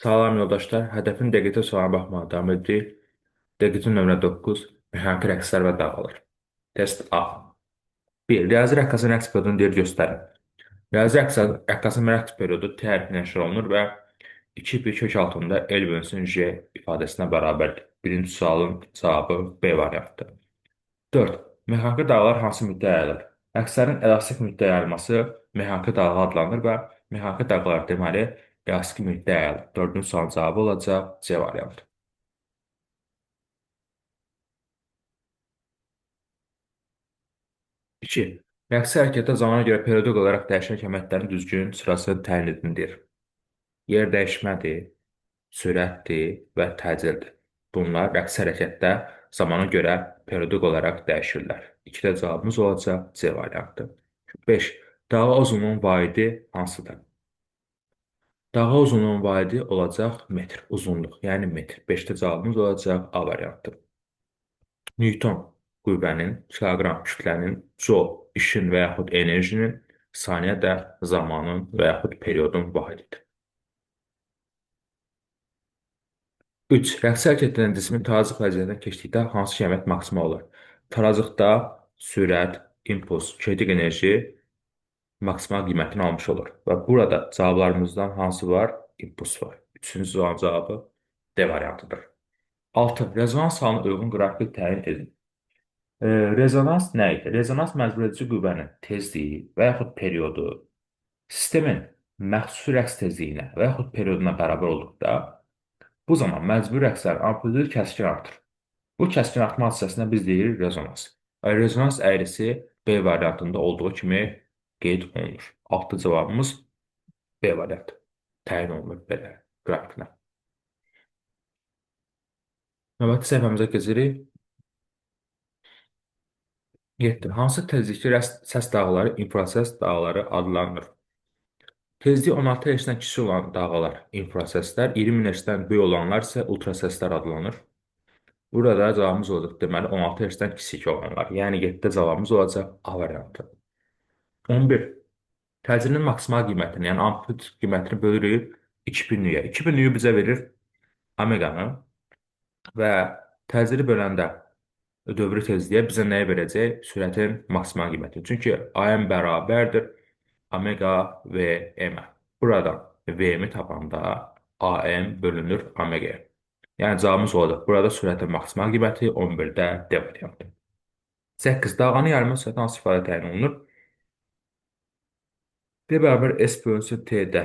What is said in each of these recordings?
Salam yoldaşlar. Hədəfin dəqiqə sualına baxmağa davam edirik. Dəqiqə nömrə 9. Mexaniki rəqslər və dağılır. Test A. 1. Riyazi rəqqasın rəqs periodunu deyir göstərin. Riyazi rəqqasın rəqs periodu T hərfinə nəşr olunur və 2 bir kök altında L bölünsün J ifadəsinə bərabərdir. Birinci sualın cavabı B variantıdır. 4. Mexaniki dağlar hansı müddəyə yayılır? Rəqslərin elastik müddəyə yayılması mexaniki dalğa adlanır və mexaniki dalğalar deməli elastik müddəyə yayılır. Dördüncü sualın cavabı olacaq C variantı. 2. Rəqsi hərəkətdə zamana görə periodik olaraq dəyişən kəməndlərin düzgün sırası təyin edildir. Yer dəyişmədir, sürətdir və təcildir. Bunlar rəqsi hərəkətdə zamana görə periodik olaraq dəyişirlər. 2-də cavabımız olacaq C variantı. 5. Dava uzunluğunun vahidi hansıdır? Dava uzunluğunun vahidi olacaq metr, uzunluq, yəni metr. 5-də cavabımız olacaq A variantı. Newton qüvvənin, kiloqram kütlənin, joule işin və yaxud enerjinin, saniyə də zamanın və yaxud periodun vahididir. 3. Rəqsi hərəkət edən cismin tarazlıq vəziyyətindən keçdikdə hansı qəimmət maksimal olur? Tarazlıqda sürət, impuls, kinetik enerji maksimal qiymətini almış olur. Və burada cavablarımızdan hansı var? İmpuls var. Üçüncü sualın cavabı D variantıdır. 6. Rezonans halına uyğun qrafik təyin edin. Rezonans nə idi? Rezonans məcbur edici qüvvənin tezliyi və yaxud periodu sistemin məxsus rəqs tezliyinə və yaxud perioduna bərabər olduqda bu zaman məcbur rəqslərin amplitudu kəskin artır. Bu kəskin artma hadisəsinə biz deyirik rezonans. Rezonans əyrisi B variantında olduğu kimi qeyd olunur. 6 cavabımız B variantı. Təyin olunur belə qrafiklə. Növbəti səhifəmizə keçirik. 7. Hansı tezlikli səs dalğaları infrasəs dalğaları adlanır? Tezliyi 16 Hz-dən kiçik olan dalğalar infrasəslər, 20 Hz-dən böyük olanlar isə ultrasəslər adlanır. Burada cavabımız olacaq deməli 16 Hz-dən kiçik olanlar. Yəni 7-də cavabımız olacaq A variantı. 11. Təcrinin maksimal qiymətini, yəni amplitude qiymətini bölürük 2000-lüyə. 2000-lüyü bizə verir omeqanı və təcri böləndə dövrü tezliyə bizə nəyi verəcək? Sürətin maksimal qiyməti. Çünki AM bərabərdir omega VM-ə. Buradan VM-i tapanda AM bölünür omega-ya. Yəni cavabımız olacaq. Burada sürətin maksimal qiyməti 11-də D variantı. 8. Dalğanın yarımı sürəti hansı ifadə təyin olunur? D bərabər S bölünsün T-də.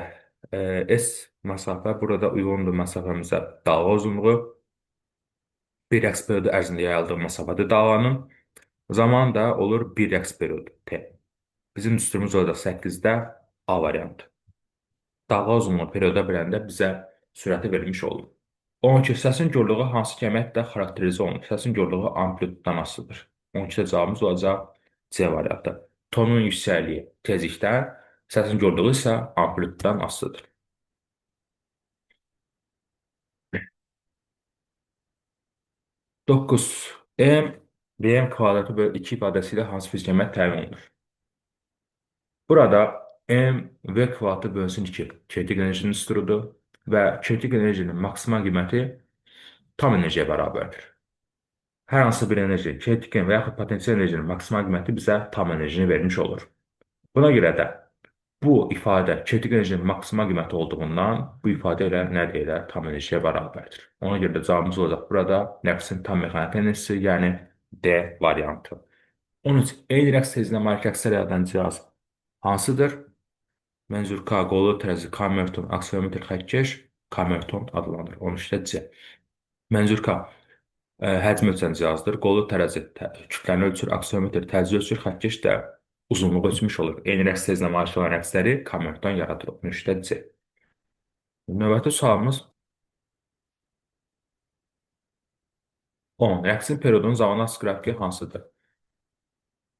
S məsafə burada uyğundur məsafəmizə dalğa uzunluğu. Bir rəqs periodu ərzində yayıldığı məsafədə dalğanın zaman da olur bir rəqs periodu T. Bizim düsturumuz olacaq 8-də A variantı. Dalğa uzunluğu perioda biləndə bizə sürəti verilmiş olur. 12. Səsin gürlüyü hansı qəimmətlə xarakterizə olunur? Səsin gürlüyü amplituddan asılıdır. 12-də cavabımız olacaq C variantı. Tonun yüksəkliyi tezlikdən, səsin gürlüyü isə amplituddan asılıdır. 9. M VM kvadratı bölü 2 ifadəsi ilə hansı fizik qəimmət təyin olunur? Burada M V kvadratı bölünsün 2 kinetik enerjinin üstürüdür və kinetik enerjinin maksimal qiyməti tam enerjiyə bərabərdir. Hər hansı bir enerji, kinetik və yaxud potensial enerjinin maksimal qiyməti bizə tam enerjini vermiş olur. Buna görə də bu ifadə kinetik enerjinin maksimal qiyməti olduğundan bu ifadə ilə nə deyilər? Tam enerjiyə bərabərdir. Ona görə də cavabımız olacaq burada nəfsin tam mexaniki enerjisi, yəni D variantı. 13. Eyni rəqs tezliyinə malik rəqslər yaradan cihaz hansıdır? Mənzurka, qolu, tərəzi, kamerton, aksiometr, xəkkeş, kamerton adlanır. 13-də C. Mənzurka həcm ölçən cihazdır. Qolu, tərəzi, kütləni ölçür, aksiometr, təzyiq ölçür, xəkkeş də uzunluğu ölçmüş olur. Eyni rəqs tezliyinə malik olan rəqsləri kamerton yaradır. 13-də C. Növbəti sualımız 10. Rəqsin periodunun zamanı qrafiki hansıdır?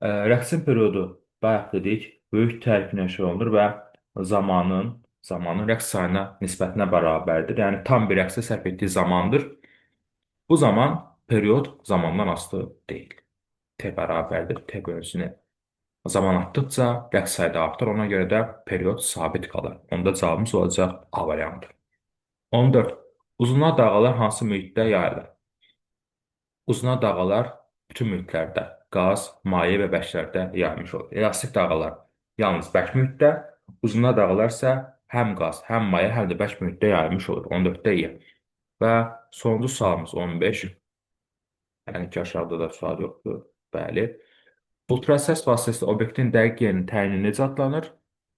Rəqsin periodu bayaq dedik, böyük tərkib nəşr olunur və zamanın rəqs sayına nisbətinə bərabərdir. Yəni tam bir rəqsə sərf etdiyi zamandır. Bu zaman period zamandan asılı deyil. T bərabərdir. T bölünsün. Zaman artdıqca rəqs sayı da artır. Ona görə də period sabit qalır. Onda cavabımız olacaq A variantı. 14. Uzunlar dalğalar hansı mühitdə yayılır? Uzunlar dalğalar bütün mühitlərdə, qaz, maye və bərklərdə yayılmış olur. Elastik dalğalar yalnız bərk mühitdə, uzunlar dalğalar isə həm qaz, həm maye, həm də bərk mühitdə yayılmış olur. 14-də İ. Və sonuncu sualımız 15. Yəni ki, aşağıda da sual yoxdur. Bəli. Ultrasəs vasitəsilə obyektin dəqiq yerinin təyini necə adlanır?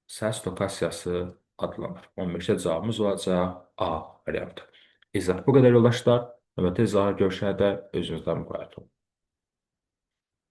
Səs lokasiyası adlanır. 15-də cavabımız olacaq A variantı. İzah bu qədər yoldaşlar. Növbəti izahı görüşənə də özünüzdən müğayət olun.